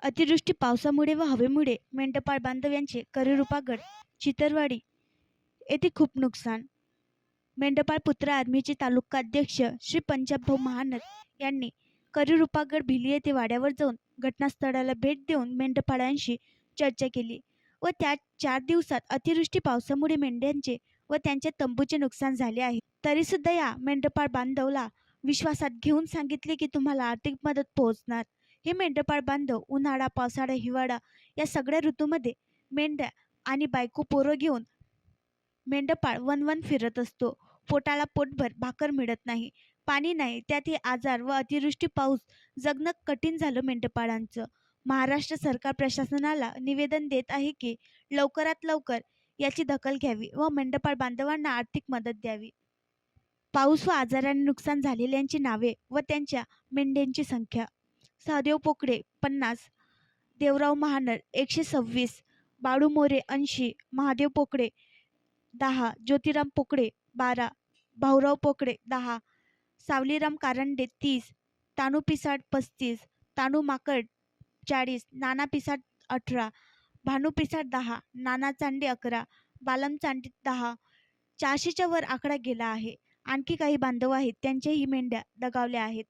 अतिवृष्टी पावसामुळे व हवेमुळे मेंढपाळ बांधव यांचे करिरूपागड चितरवाडी येथे खूप नुकसान. मेंढपाळ पुत्र आर्मीचे तालुकाध्यक्ष श्री पंजाबभाऊ महानर यांनी करिरूपागड भिली येथे वाड्यावर जाऊन घटनास्थळाला भेट देऊन मेंढपाळांशी चर्चा केली व त्या 4 दिवसात अतिवृष्टी पावसामुळे मेंढ्यांचे व त्यांच्या तंबूचे नुकसान झाले आहे. तरी सुद्धा या मेंढपाळ बांधवला विश्वासात घेऊन सांगितले की तुम्हाला आर्थिक मदत पोहोचणार. हे मेंढपाळ बांधव उन्हाळा, पावसाळा, हिवाळा या सगळ्या ऋतूमध्ये मेंढ्या आणि बायको पोरं घेऊन मेंढपाळ वनवन फिरत असतो. पोटाला पोटभर भाकर मिळत नाही, पाणी नाही, त्यात हे आजार व अतिवृष्टी पाऊस जगणं कठीण झालं मेंढपाळांचं. महाराष्ट्र सरकार प्रशासनाला निवेदन देत आहे की लवकरात लवकर याची दखल घ्यावी व मेंढपाळ बांधवांना आर्थिक मदत द्यावी. पाऊस व आजाराने नुकसान झालेल्यांची नावे व त्यांच्या मेंढ्यांची संख्या: सहदेव पोकळे 50, देवराव महानर 126, बाळू मोरे 80, महादेव पोकळे 10, ज्योतिराम पोकळे 12, भाऊराव पोकळे 10, सावलीराम कारंडे 30, तानू पिसाळ 35, तानू माकड 40, नाना पिसाळ 18, भानू पिसाळ 10, नाना चांडे 11, बालम चांडे 10. 400च्या वर आकडा गेला आहे. आणखी काही बांधव आहेत त्यांच्याही मेंढ्या दगावल्या आहेत.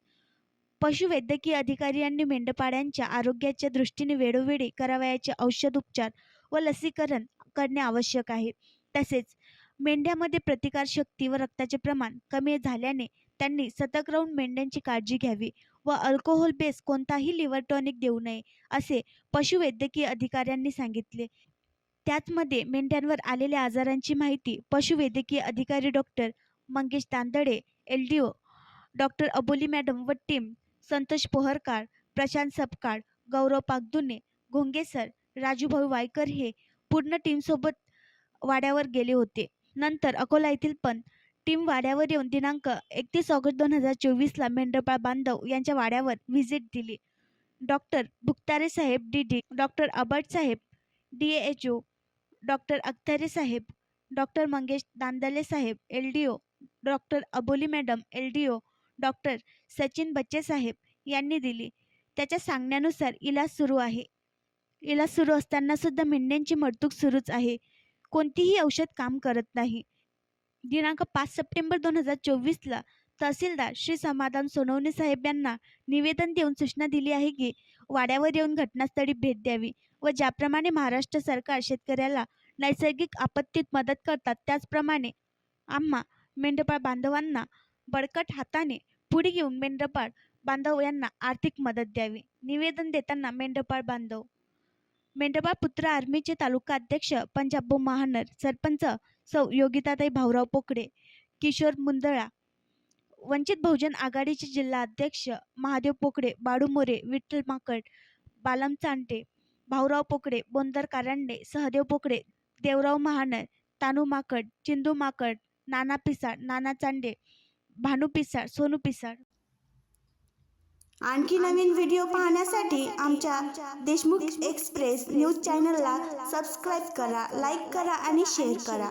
पशुवैद्यकीय अधिकारी यांनी मेंढपाळांच्या आरोग्याच्या दृष्टीने वेळोवेळी करावयाचे औषधोपचार व लसीकरण करणे आवश्यक आहे. तसेच मेंढ्यामध्ये प्रतिकारशक्ती व रक्ताचे प्रमाण कमी झाल्याने त्यांनी सतर्क राहून मेंढ्यांची काळजी घ्यावी व अल्कोहोल बेस कोणताही लिव्हर टॉनिक देऊ नये असे पशुवैद्यकीय अधिकाऱ्यांनी सांगितले. त्याचमध्ये मेंढ्यांवर आलेल्या आजारांची माहिती पशुवैद्यकीय अधिकारी doctor Mangesh Dandade, LDO doctor अबोली मॅडम व टीम, संतोष पोहरकार, प्रशांत सपकाळ, गौरव पागदुने, घोंगेसर, राजूभाऊ वायकर हे पूर्ण टीमसोबत वाड्यावर गेले होते. नंतर अकोला येथील पण टीम वाड्यावर येऊन दिनांक 31 ऑगस्ट 2024ला मेंढपाळ बांधव यांच्या वाड्यावर व्हिजिट दिली. डॉक्टर भुक्तारे साहेब DD, डॉक्टर अबट साहेब DAHO, डॉक्टर अख्तरे साहेब, डॉक्टर मंगेश दांदले साहेब LDO, डॉक्टर अबोली मॅडम LDO, डॉक्टर सचिन बच्चे साहेब यांनी दिली. त्याच्या सांगण्यानुसार इलाज सुरू आहे. इलाज सुरू असताना सुद्धा मेंढ्यांची मरतूक सुरूच आहे. कोणतीही औषध काम करत नाही. दिनांक 5 सप्टेंबर 2024ला तहसीलदार श्री समाधान सोनवणे साहेब यांना निवेदन देऊन सूचना दिली आहे की वाड्यावर येऊन घटनास्थळी भेट द्यावी व ज्याप्रमाणे महाराष्ट्र सरकार शेतकऱ्याला नैसर्गिक आपत्तीत मदत करतात त्याचप्रमाणे आम्हा मेंढपाळ बांधवांना बळकट हाताने पुढे घेऊन मेंढपाळ बांधव यांना आर्थिक मदत द्यावी. निवेदन देताना मेंढपाळ पुत्र आर्मीचे तालुका अध्यक्ष पंजाबभाऊ महानर, सरपंच सौ योगिताताई भाऊराव पोकळे, किशोर मुंदळा, वंचित बहुजन आघाडीचे जिल्हा अध्यक्ष महादेव पोकळे, बाळू मोरे, विठ्ठल माकड, बालम चांटे, भाऊराव पोकळे, बोंदर कारंडे, सहदेव पोकळे, देवराव महानर, तानू माकड, चिंदू माकड, नाना पिसाळ, नाना चांडे, भानू पिसाळ, सोनू पिसाळ. आणखी नवीन व्हिडिओ पाहण्यासाठी आमच्या देशमुख एक्सप्रेस न्यूज चॅनलला सबस्क्राईब करा, लाईक करा आणि शेअर करा.